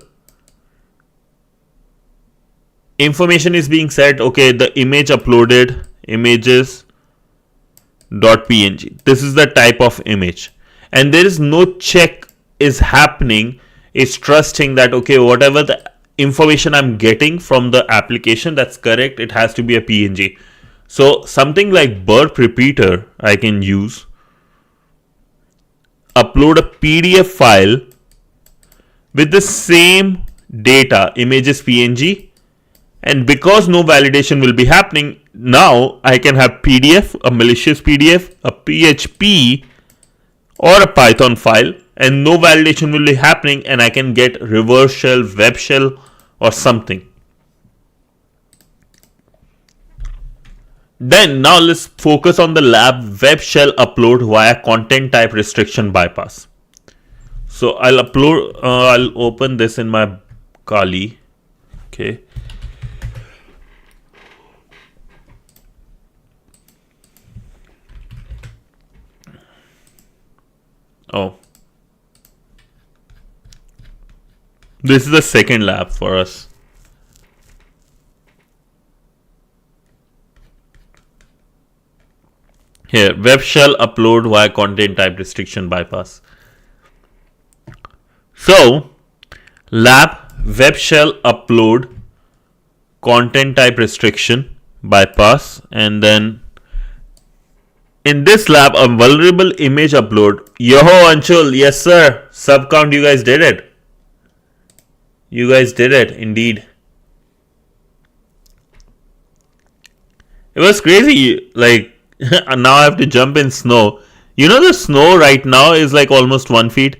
information is being set. Okay, the image uploaded, images.png. This is the type of image, and there is no check is happening. It's trusting that okay, whatever the information I'm getting from the application, that's correct. It has to be a PNG. So something like burp repeater I can use. Upload a PDF file with the same data, images PNG, and because no validation will be happening, now I can have PDF, a malicious PDF, a PHP or a Python file, and no validation will be happening, and I can get reverse shell, web shell or something. Then now let's focus on the lab web shell upload via content type restriction bypass. So I'll open this in my Kali. Okay. Oh. This is the second lab for us. Here, web shell upload via content type restriction bypass. So, lab web shell upload content type restriction bypass, and then in this lab, a vulnerable image upload. Yoho Anshul, yes sir. Subcount, you guys did it. You guys did it, indeed. It was crazy. Like, now I have to jump in snow. You know, the snow right now is like almost 1 feet.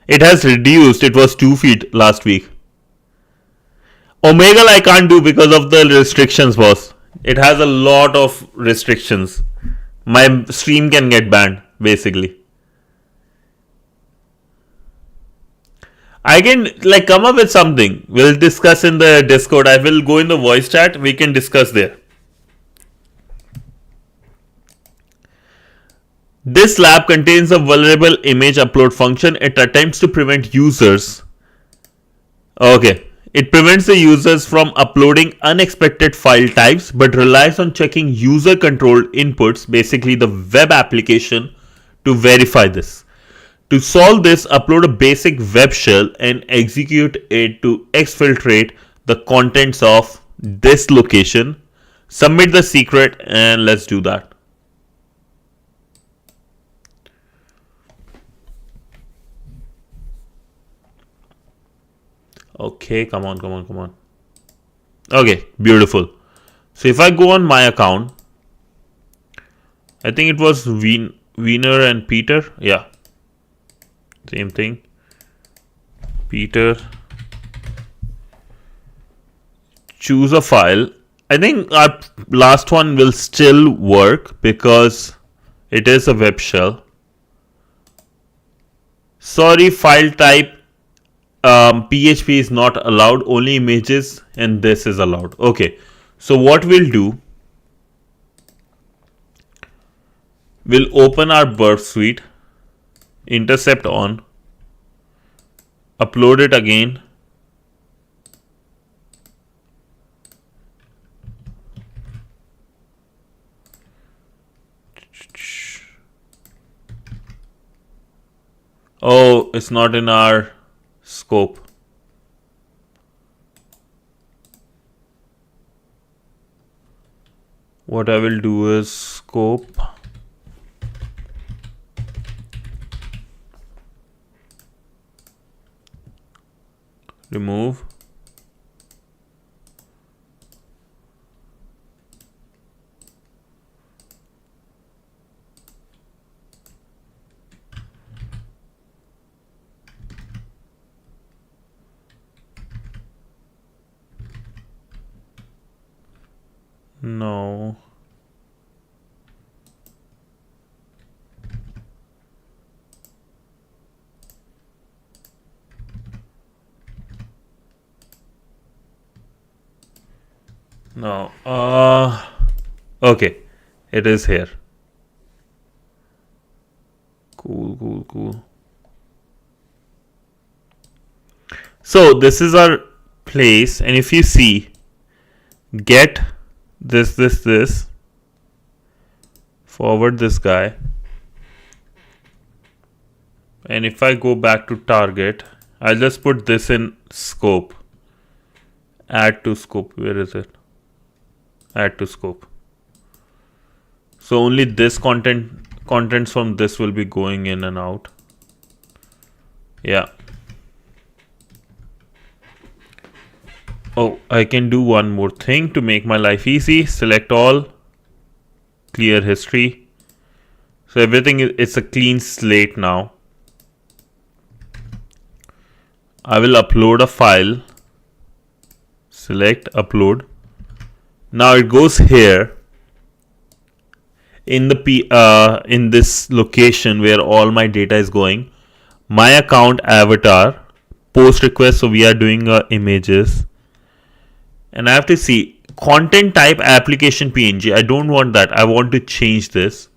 It has reduced. It was 2 feet last week. Omegle I can't do because of the restrictions, boss. It has a lot of restrictions. My stream can get banned, basically. I can like come up with something. We'll discuss in the Discord. I will go in the voice chat. We can discuss there. This lab contains a vulnerable image upload function. It attempts to prevent users. Okay. It prevents the users from uploading unexpected file types but relies on checking user controlled inputs, basically the web application, to verify this. To solve this, upload a basic web shell and execute it to exfiltrate the contents of this location. Submit the secret and let's do that. Okay, come on. Okay, beautiful. So if I go on my account, I think it was Wiener and Peter. Yeah, same thing. Peter. Choose a file. I think our last one will still work because it is a web shell. Sorry, file type PHP is not allowed, only images, and this is allowed. Okay, so what we'll do, we'll open our burpsuite, intercept on, upload it again. Oh, it's not in our scope. What I will do is scope, remove, no. No. Okay. It is here. Cool. So this is our place, and if you see, get this, forward this guy, and if I go back to target, I'll just put this in scope. Add to scope. Where is it? Add to scope. So only this contents from this will be going in and out. Yeah. Oh, I can do one more thing to make my life easy. Select all, clear history. So everything it's a clean slate now. I will upload a file. Select upload. Now it goes here in the in this location where all my data is going. My account avatar, post request. So we are doing images, and I have to see content type application PNG. I don't want that. I want to change this.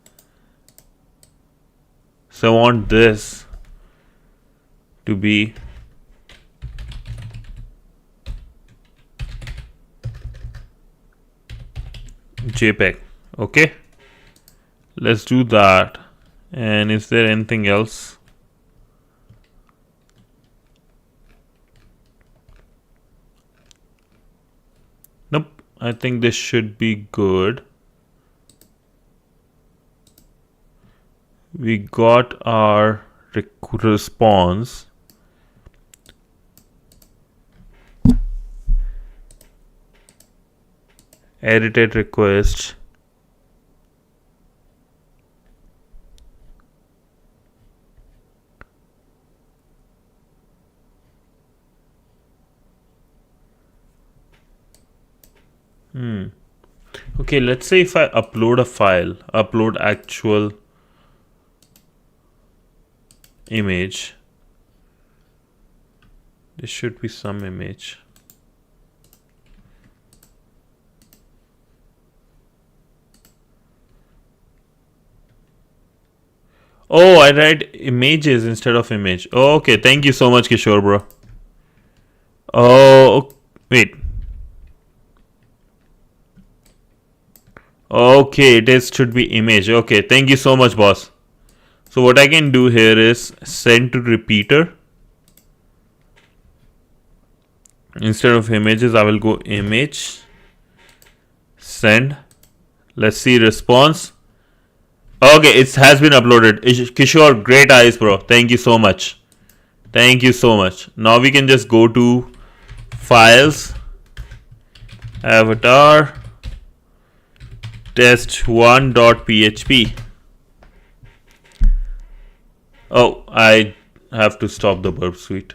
So I want this to be JPEG. Okay, let's do that. And is there anything else? Nope. I think this should be good. We got our response. Edited request. Okay, let's say if I upload a file, upload actual image. This should be some image. Oh, I read images instead of image. Oh, okay, thank you so much, Kishore, bro. Oh, wait. Okay, it is should be image. Okay, thank you so much, boss. So what I can do here is send to repeater. Instead of images, I will go image, send. Let's see response. Okay, it has been uploaded. Kishore, great eyes, bro. Thank you so much. Thank you so much. Now we can just go to files, avatar, test1.php. Oh, I have to stop the burpsuite.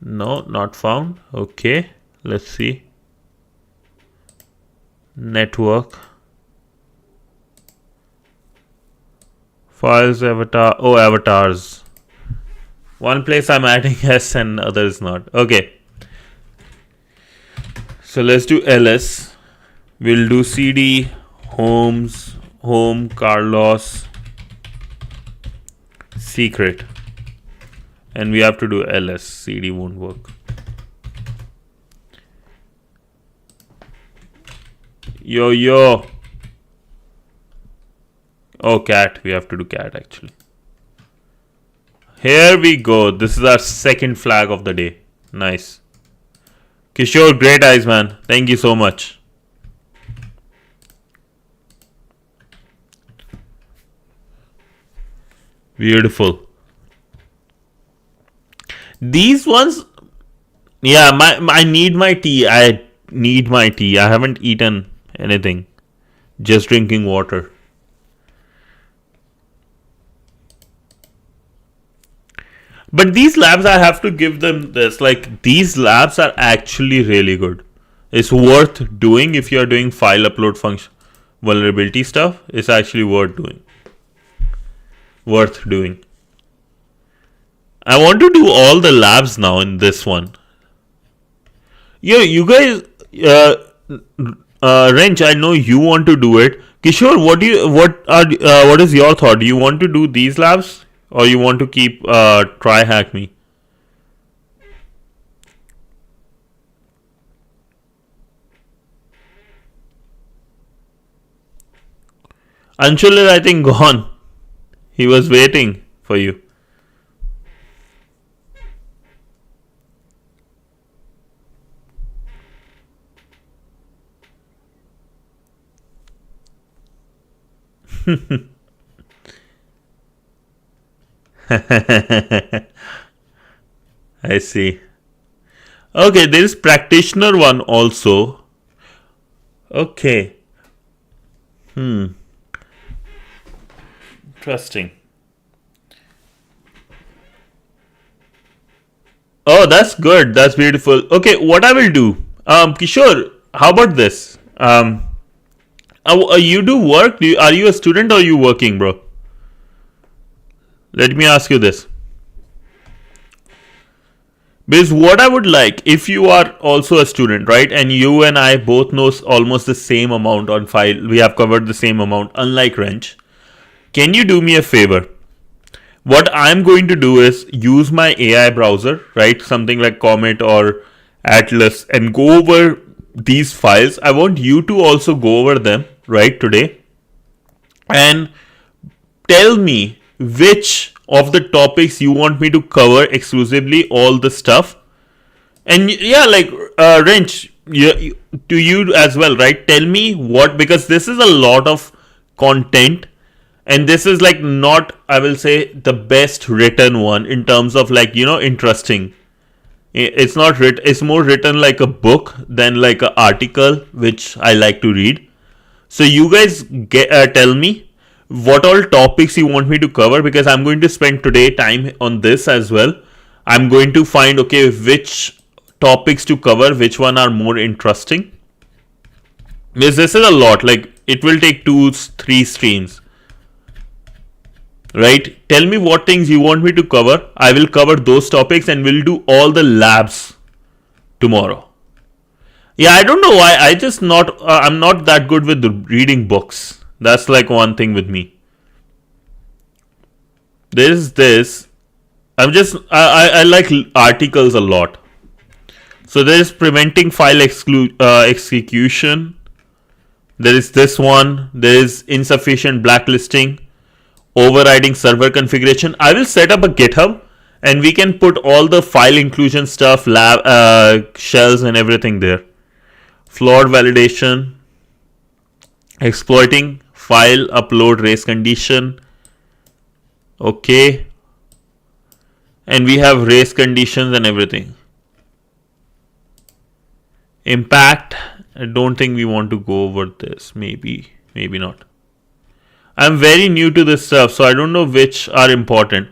No, not found. Okay, let's see. Network. Files, avatar. Oh, avatars. One place I'm adding S and other is not. Okay. So let's do ls. We'll do cd homes, home, Carlos, secret. And we have to do ls. cd won't work. Yo. Oh, cat. We have to do cat actually. Here we go. This is our second flag of the day. Nice. Kishore, great eyes, man. Thank you so much. Beautiful. These ones, yeah, I need my tea. I need my tea. I haven't eaten anything. Just drinking water. But these labs, I have to give them this. Like, these labs are actually really good. It's worth doing if you are doing file upload function vulnerability stuff. It's actually worth doing. I want to do all the labs now in this one. Yeah, you guys, Wrench, I know you want to do it. Kishore, what is your thought? Do you want to do these labs or you want to keep TryHackMe? Anshul is, I think, gone. He was waiting for you. I see. Okay, there is practitioner one also. Okay. Interesting. Oh, that's good. That's beautiful. Okay, what I will do, Kishore, how about this? You do work? Are you a student or are you working, bro? Let me ask you this. Because what I would like, if you are also a student, right, and you and I both know almost the same amount on file, we have covered the same amount, unlike Wrench, can you do me a favor? What I'm going to do is use my AI browser, right, something like Comet or Atlas, and go over these files. I want you to also go over them, right, today, and tell me which of the topics you want me to cover exclusively, all the stuff. And yeah, like Wrench, to you as well, right? Tell me what, because this is a lot of content, and this is like not, I will say, the best written one in terms of like, interesting. It's not written, it's more written like a book than like an article, which I like to read. So you guys tell me what all topics you want me to cover, because I'm going to spend today time on this as well. I'm going to find, okay, which topics to cover, which one are more interesting. Because this is a lot, like it will take 2-3 streams. right? Tell me what things you want me to cover. I will cover those topics and we'll do all the labs tomorrow. Yeah, I don't know why. I'm not that good with reading books. That's like one thing with me. There's this. I like articles a lot. So there is preventing file execution. There is this one. There is insufficient blacklisting, overriding server configuration. I will set up a GitHub and we can put all the file inclusion stuff, shells and everything there. Flawed validation, exploiting file upload race condition. Okay. And we have race conditions and everything. Impact. I don't think we want to go over this. Maybe not. I'm very new to this stuff, so I don't know which are important.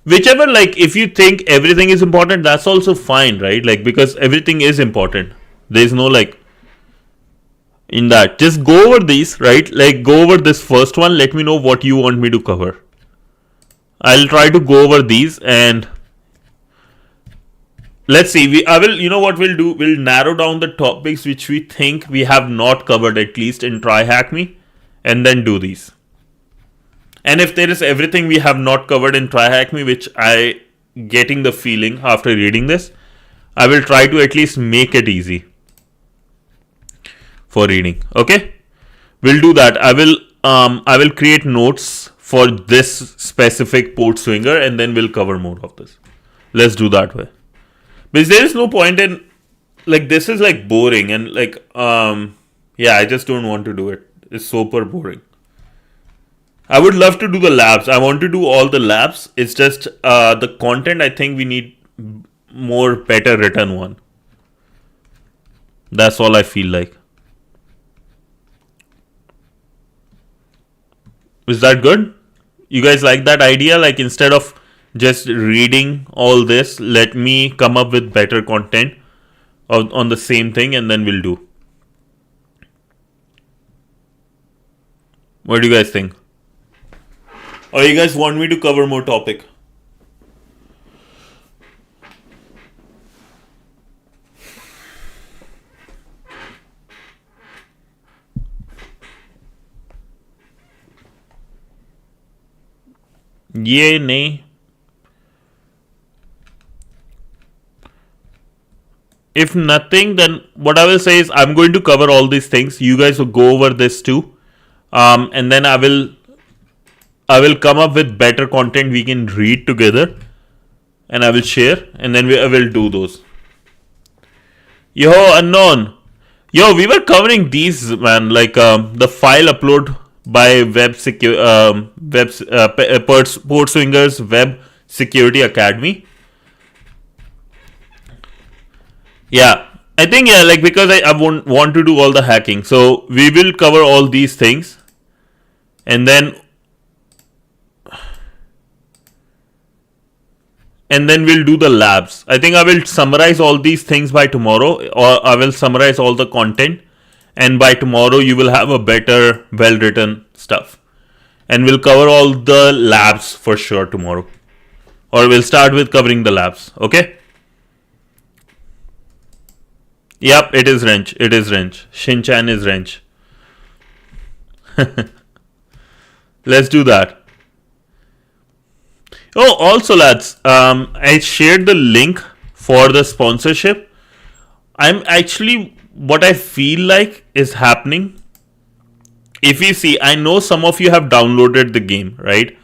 Whichever, like, if you think everything is important, that's also fine, right? Like, because everything is important. There's no, like, in that. Just go over these, right? Like, go over this first one. Let me know what you want me to cover. I'll try to go over these and let's see. You know what we'll do? We'll narrow down the topics which we think we have not covered, at least in TryHackMe, and then do these. And if there is everything we have not covered in TryHackMe, which I getting the feeling after reading this, I will try to at least make it easy for reading. Okay, we'll do that. I will create notes for this specific PortSwigger and then we'll cover more of this. Let's do that way. Because there is no point in, like, this is like boring and like, yeah, I just don't want to do it. It's super boring. I would love to do the labs. I want to do all the labs. It's just the content, I think we need more better written one. That's all I feel like. Is that good? You guys like that idea? Like, instead of just reading all this, let me come up with better content on the same thing and then we'll do. What do you guys think? Or you guys want me to cover more topic? Yay, nay. If nothing, then what I will say is I'm going to cover all these things. You guys will go over this too. And then I will come up with better content we can read together. And I will share. And then I will do those. Yo, unknown. Yo, we were covering these, man. Like the file upload by PortSwigger's Web Security Academy. Yeah, I think, yeah, like, because I won't want to do all the hacking. So we will cover all these things. And then we'll do the labs. I think I will summarize all these things by tomorrow, or I will summarize all the content. And by tomorrow, you will have a better, well-written stuff. And we'll cover all the labs for sure tomorrow. Or we'll start with covering the labs. Okay? Yep, it is wrench. It is wrench. Shin-chan is wrench. Let's do that. Oh, also, lads, I shared the link for the sponsorship. I'm actually, what I feel like is happening. If you see, I know some of you have downloaded the game, right?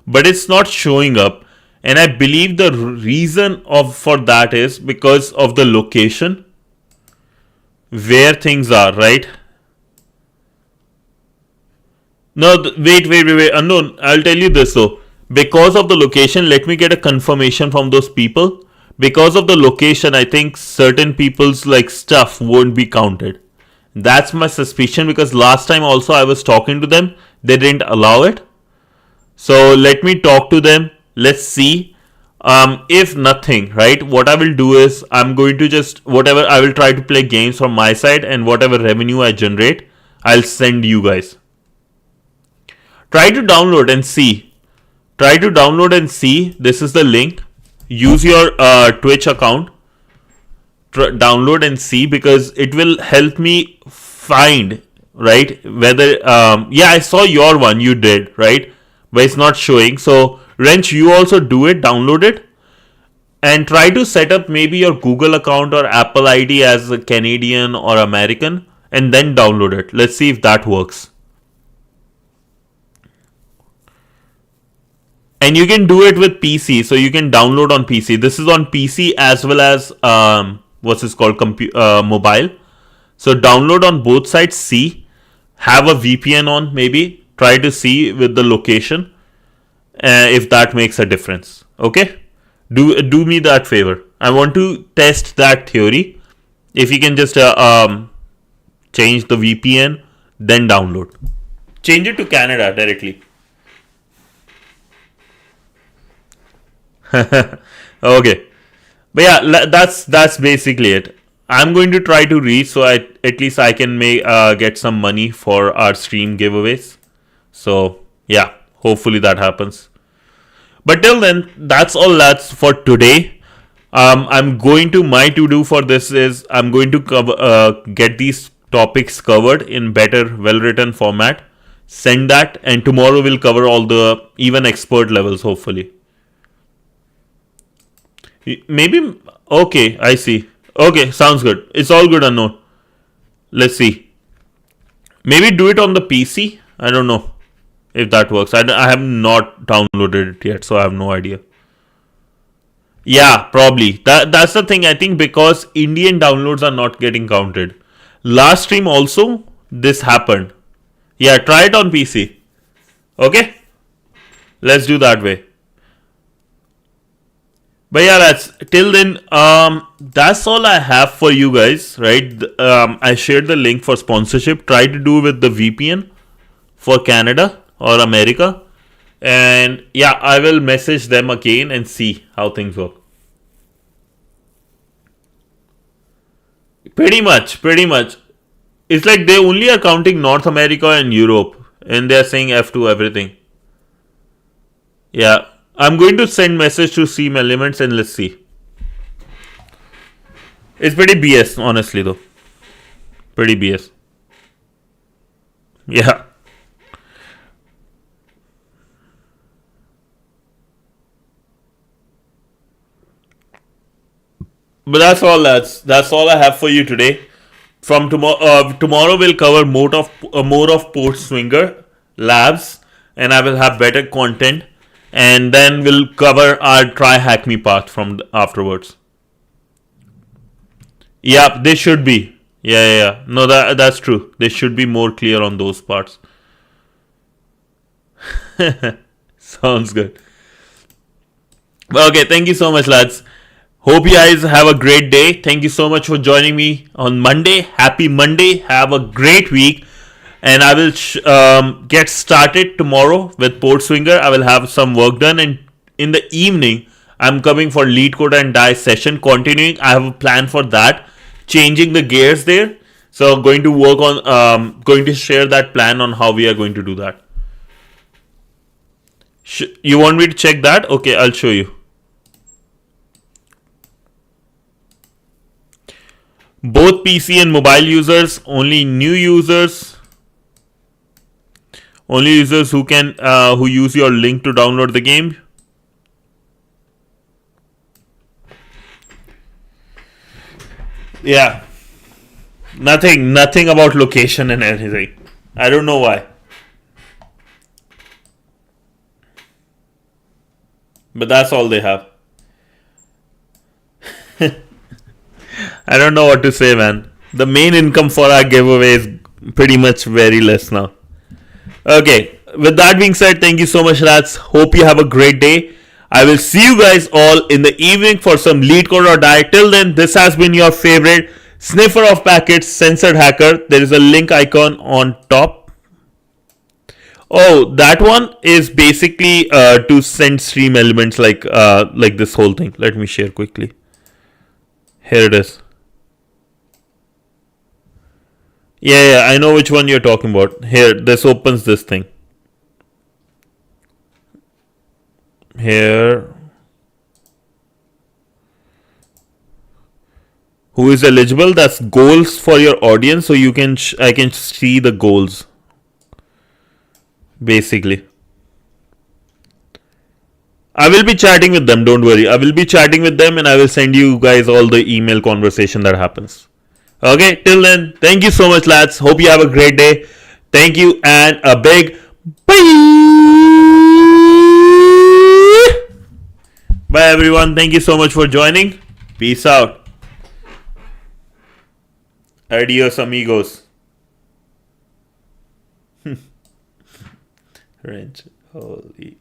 But it's not showing up. And I believe the reason for that is because of the location where things are, right? No, wait. Unknown, I'll tell you this though. Because of the location, let me get a confirmation from those people. Because of the location, I think certain people's like stuff won't be counted. That's my suspicion, because last time also I was talking to them, they didn't allow it. So let me talk to them. Let's see. If nothing, right, what I will do is I'm going to just, whatever, I will try to play games from my side, and whatever revenue I generate, I'll send you guys. Try to download and see. Try to download and see. This is the link. Use your Twitch account. Download and see, because it will help me find, right, whether yeah, I saw your one, you did, right, but it's not showing. So Wrench, you also do it, download it, and try to set up maybe your Google account or Apple ID as a Canadian or American, and then download it. Let's see if that works. And you can do it with PC, so you can download on PC. This is on PC as well as what's this called, mobile. So download on both sides. See, have a VPN on, maybe try to see with the location if that makes a difference. Okay, do me that favor. I want to test that theory. If you can just change the VPN, then download. Change it to Canada directly. Okay, but yeah, that's basically it. I'm going to try to reach, so at least I can get some money for our stream giveaways. So yeah, hopefully that happens. But till then, that's all that's for today. I'm going to, my to do for this is I'm going to get these topics covered in better, well written format. Send that, and tomorrow we'll cover all the even expert levels, hopefully. Maybe, okay, I see. Okay, sounds good. It's all good, unknown. Let's see. Maybe do it on the PC. I don't know if that works. I have not downloaded it yet, so I have no idea. Yeah, probably. That's the thing. I think because Indian downloads are not getting counted. Last stream also, this happened. Yeah, try it on PC. Okay? Let's do that way. But yeah, that's till then. That's all I have for you guys, right? I shared the link for sponsorship. Try to do with the VPN for Canada or America, and yeah, I will message them again and see how things work. Pretty much. It's like they only are counting North America and Europe, and they are saying F to everything. Yeah. I'm going to send message to Seam Elements and let's see. It's pretty BS, honestly, though. Pretty BS. Yeah. But that's all I have for you today. From tomorrow we'll cover more of PortSwigger labs, and I will have better content. And then we'll cover our TryHackMe path from afterwards. Yeah, they should be. Yeah. No, that's true. They should be more clear on those parts. Sounds good. Okay, thank you so much, lads. Hope you guys have a great day. Thank you so much for joining me on Monday. Happy Monday. Have a great week. And I will get started tomorrow with PortSwigger. I will have some work done, and in the evening, I'm coming for lead code and die session. Continuing, I have a plan for that. Changing the gears there. So going to work on, going to share that plan on how we are going to do that. You want me to check that? Okay, I'll show you. Both PC and mobile users, only new users. Only users who can who use your link to download the game. Yeah. Nothing about location and anything. I don't know why. But that's all they have. I don't know what to say, man. The main income for our giveaway is pretty much very less now. Okay, with that being said, thank you so much, lads. Hope you have a great day. I will see you guys all in the evening for some lead code or die. Till then, this has been your favorite sniffer of packets, censored hacker. There is a link icon on top. Oh, that one is basically to send stream elements like this whole thing. Let me share quickly. Here it is. Yeah, I know which one you're talking about. Here, this opens this thing. here. Who is eligible? That's goals for your audience, so you can I can see the goals basically. I will be chatting with them, don't worry. I will be chatting with them and I will send you guys all the email conversation that happens. Okay, till then, thank you so much, lads. Hope you have a great day. Thank you and a big bye. Bye, everyone. Thank you so much for joining. Peace out. Adios, amigos. Wrench. Holy.